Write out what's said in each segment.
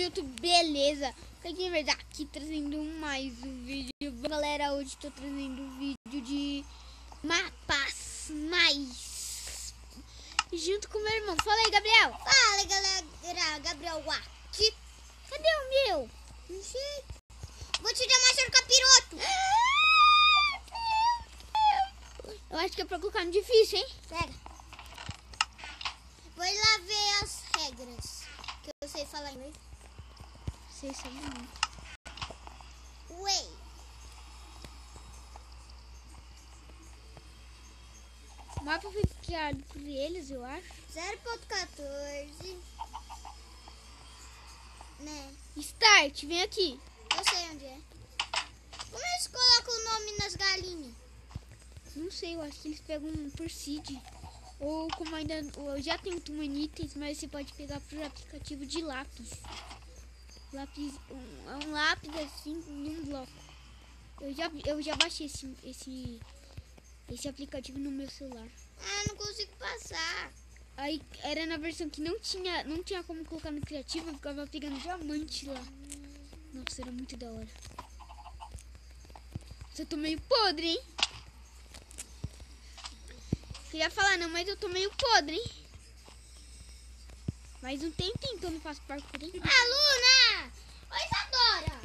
YouTube, beleza? Gamers aqui trazendo mais um vídeo. Galera, hoje tô trazendo um vídeo de mapas mais junto com meu irmão. Fala aí, Gabriel. Fala, galera, Gabriel aqui. Cadê o meu? Não sei. Vou te demonstrar o capiroto. Eu acho que é pra colocar no difícil, hein? Pega. Vou lá ver as regras, que eu sei falar inglês. Sei saber muito. Ué. O mapa foi criado por eles, eu acho. 0.14. Né? Start, vem aqui. Eu sei onde é. Como eles colocam o nome nas galinhas? Não sei, eu acho que eles pegam por seed. Ou como ainda já tem um itens, mas você pode pegar por aplicativo de lápis. Um lápis assim em um bloco. Eu já baixei esse aplicativo no meu celular. Ah, não consigo passar. Aí era na versão que não tinha como colocar no criativo, eu ficava pegando diamante lá. Nossa, era muito da hora. Eu tô meio podre, hein? Queria falar não, mas eu tô meio podre, hein? Mas um tempinho que eu não faço parkour, hein? Aluna! Oi, Isadora!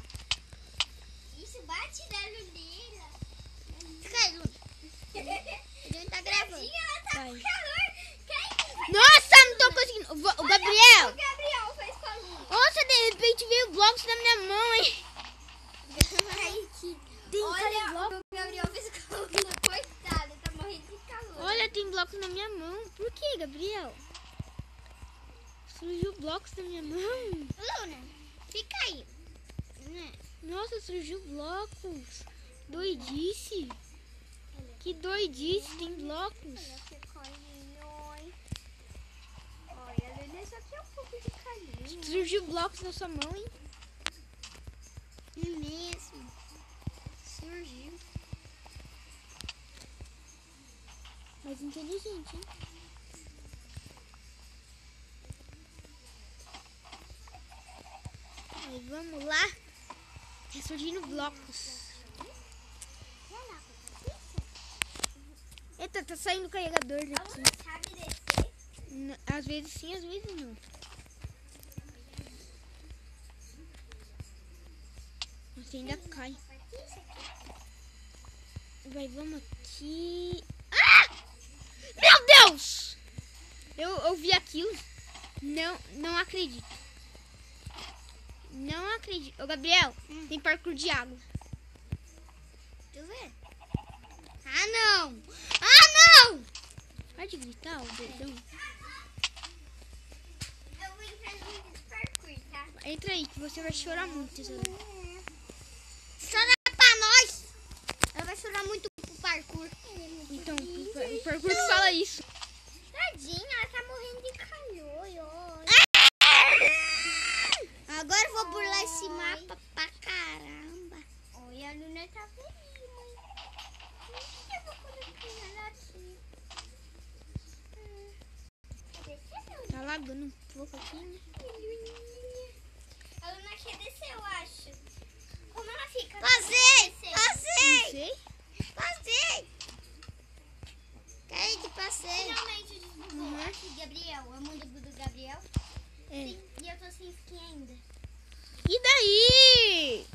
Isso bate na Luneira. Fica aí, Luna. A gente tá gravando. Ela tá Vai. com calor. Quem? Nossa, não tô conseguindo. O Gabriel! O Gabriel fez com a Luna. Nossa, de repente veio blocos na minha mão, hein? Olha, o Gabriel fez com a Luna. Coitado, ele tá morrendo de calor. Olha, tem blocos na minha mão. Por que, Gabriel? Surgiu blocos na minha mão. Luna, fica aí. Nossa, surgiu blocos. Doidice. Que doidice, tem blocos. Olha, a Luna só tem um pouco de carinho. Surgiu blocos na sua mão, hein? É mesmo. Surgiu. Mas inteligente, hein? Aí, vamos lá. Tá surgindo blocos. Eita, tá saindo carregador daqui. Sabe descer? Às vezes sim, às vezes não. Você ainda cai. Vai, vamos aqui. Ah! Meu Deus! Eu vi aquilo. Não acredito. Não acredito. Ô, Gabriel, tem parkour de água. Deixa eu ver. Ah, não! Ah, não! Pode gritar, o dedão. Eu vou entrar no vídeo de parkour, tá? Entra aí, que você vai chorar muito, Isadora. Chora pra nós! Ela vai chorar muito pro parkour. Então, o parkour que fala isso. Tadinha, ela tá morrendo de calor. Agora eu vou burlar esse mapa pra caramba. Oi, a Luna tá feliz, mãe. Eu vou colocar ela aqui. Tá lagando um pouco aqui, né? A Luna quer descer, eu acho. Como ela fica? Não Passei! sei. Passei! Caí que passei. Finalmente desbugou. Aqui, Gabriel, é o mundo do Gabriel. É. Sim, e eu tô sem skin ainda. E daí?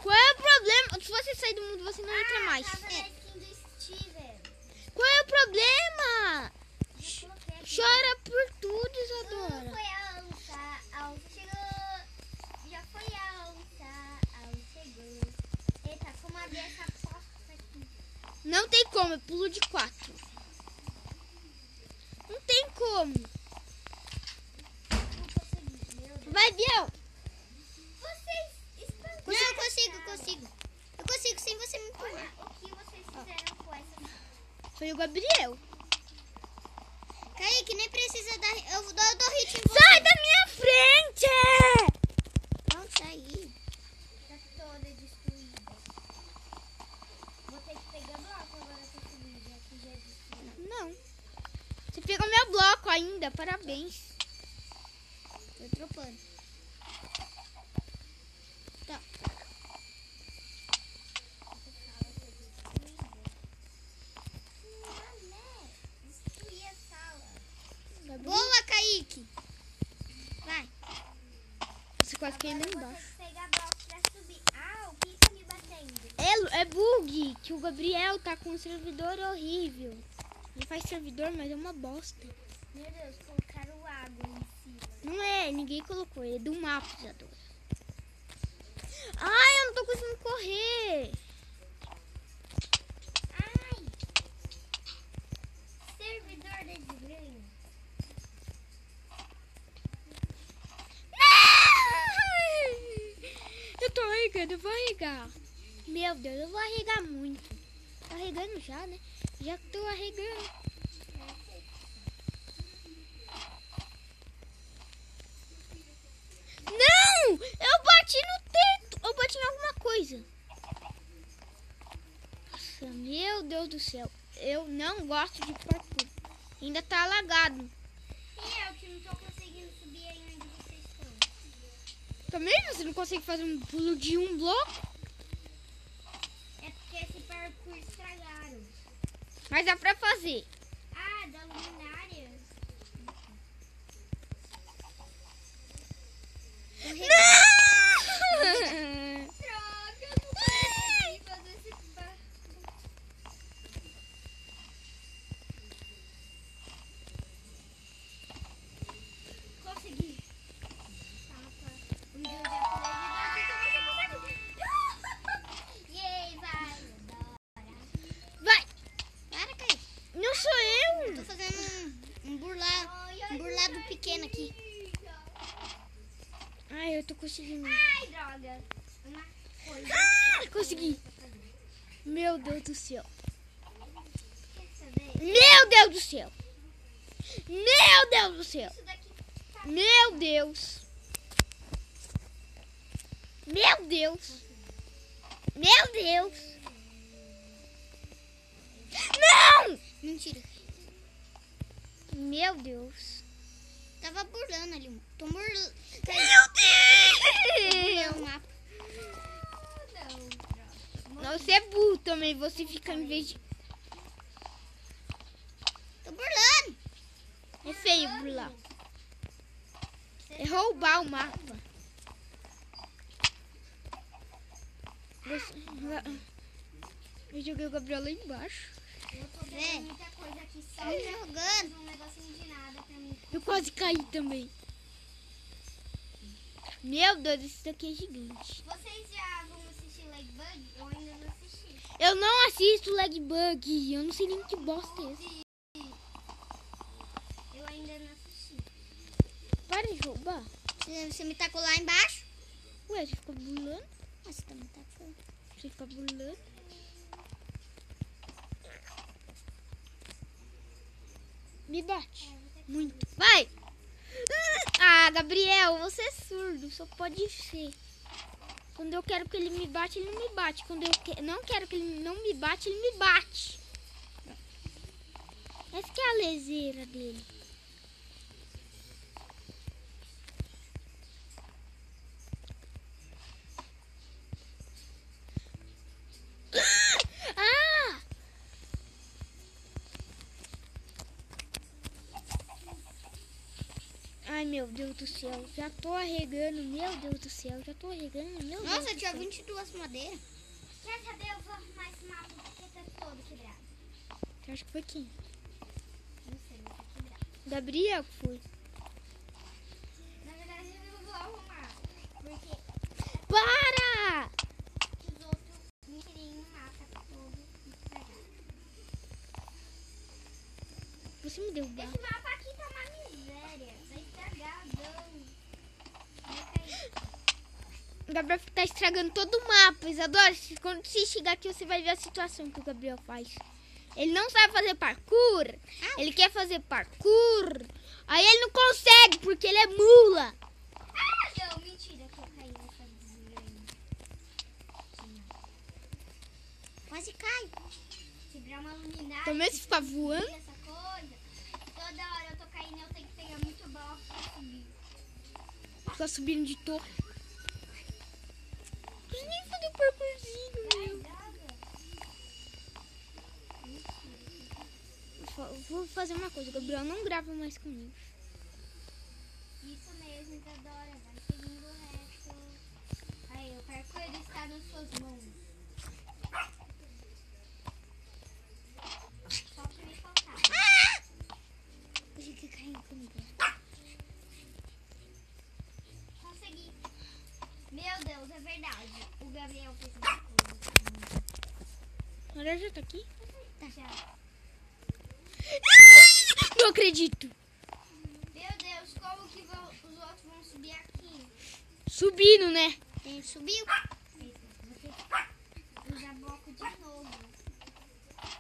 Qual é o problema? Se você sair do mundo, você não entra mais. Tava na skin do Steven. Qual é o problema? Já coloquei aqui. Chora por tudo, Não Isadora. foi a Alça, a Alça chegou. Já foi a Alça, a Alça chegou. Eita, como abrir essa porta aqui? Não tem como, eu pulo de 4. Não tem como. Não consegui, meu Deus. Vai, Biel. Vocês estão... Não, eu consigo. Eu consigo sem você me empurrar. O que vocês fizeram com essa... Foi o Gabriel. Kaique, nem precisa dar... Eu dou hit em você. Sai da minha frente! Não, sair. Tá toda destruída. Vou ter que pegar bloco agora pra subir, já que já é destruída. Não. Você pegou meu bloco ainda, parabéns. Tô dropando. Tá. Destruir a sala. Boa, Kaique. Vai. Você quase caiu lá Agora eu vou embaixo. ter que pegar bloco pra subir. Ah, o que tá me batendo? É bug, que o Gabriel tá com um servidor horrível. Ele faz servidor, mas é uma bosta. Meu Deus, colocaram água em cima. Não é, ninguém colocou, ele é do mapa, Isadora. Ai, eu não tô conseguindo correr. Ai! Servidor da desgrama. Eu tô arregando, eu vou arregar. Meu Deus, eu vou arregar muito. Tô arregando já, né? Já tô arregando. Não! Eu bati no teto. Eu bati em alguma coisa. Nossa, meu Deus do céu. Eu não gosto de parkour. Ainda tá alagado. E eu que não tô conseguindo subir aí onde vocês estão. Também você não consegue fazer um pulo de um bloco? É porque esse parkour estragaram. Mas dá pra fazer. Ah, da luminária. Não! Droga, eu não consegui fazer esse parkour. Consegui. Tá, um dia eu já pulei de novo, Yay, vai. Vai! Para, Caio. Não sou eu! Tô fazendo um burlado pequeno aqui. Ai, eu tô conseguindo. Ai, droga. Uma coisa. Ah, consegui! Meu Deus do céu! Quer saber? Meu Deus do céu! Meu Deus do céu! Isso daqui tá... Meu Deus! Meu Deus! Meu Deus! Não! Mentira. Meu Deus! Tava burlando ali. Tô burlando. Meu Deus! o mapa. Não, você é burro também. Você fica em vez de... Tô burlando. É feio burlar. É roubar o mapa. Eu joguei o Gabriel lá embaixo. Eu tô vendo muita coisa aqui só jogando. um negocinho de nada pra mim. Eu quase caí também. Meu Deus, esse daqui é gigante. Vocês já vão assistir Ladybug? Eu ainda não assisti. Eu não assisto Ladybug. Eu não sei nem que bosta é essa. Eu ainda não assisti. Para de roubar. Você me tacou lá embaixo? Ué, você fica burlando? Você também tacou. Você fica burlando? Me bate. Muito. Vai! Ah, Gabriel, você é surdo. Só pode ser. Quando eu quero que ele me bate, ele não me bate. Quando eu não quero que ele não me bate, ele me bate. Essa que é a leseira dele. Ah! Ai, meu Deus do céu. Já tô arregando. Meu Deus do céu. Já tô arregando. Meu Deus Nossa, do tinha céu. 22 madeiras. Quer saber? Eu vou arrumar esse mapa porque tá todo quebrado. Eu acho que foi quem? Não sei, mas tá quebrado. Gabriel que foi. Na verdade, eu não vou arrumar. Porque Para! os outros mentirinhos mapa tá todo estragado. Você me derrubar. Esse mapa aqui tá uma miséria. Tá estragadão. Vai cair. O Gabriel tá estragando todo o mapa, Isadora. Quando você chegar aqui, você vai ver a situação que o Gabriel faz. Ele não sabe fazer parkour. Ele quer fazer parkour. Aí ele não consegue, porque ele é mula. Ah, não, mentira que eu caí nessa desgrama. Quase cai. Quebrar uma luminária. Também se ficar voando. Essa coisa. Toda hora eu tô caindo, eu tenho que pegar muito bloco pra subir. ficar subindo de torre. Não nem fazer o parkourzinho, meu. Vou fazer uma coisa, o Gabriel não grava mais comigo. Isso mesmo, Isadora. Vai seguindo o resto. Aí, o parkour está nas suas mãos. Só que me faltar. Hoje que caiu comigo. Consegui. Meu Deus, é verdade. O Gabriel fez uma coisa. Agora já tá aqui? Tá. Já. Não acredito. Meu Deus, como que os outros vão subir aqui? Subindo, né? Ele subiu. Você usar bloco de novo.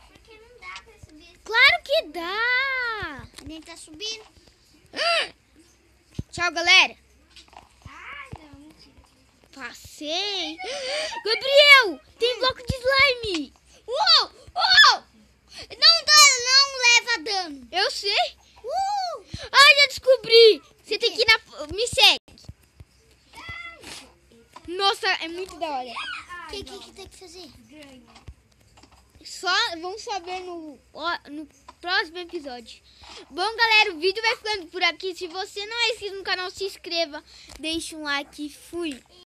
Porque não dá pra subir assim. Claro que dá. Ele tá subindo. Tchau, galera. Ah, não, mentira. Passei. Gabriel, tem bloco de slime. Uou! Uou! Não leva dano. Eu sei. Ah, já descobri. Você tem que ir na... Me segue. Nossa, é muito da hora. O que tem que fazer? Ganha. Só vamos saber no próximo episódio. Bom, galera, o vídeo vai ficando por aqui. Se você não é inscrito no canal, se inscreva. Deixe um like. Fui.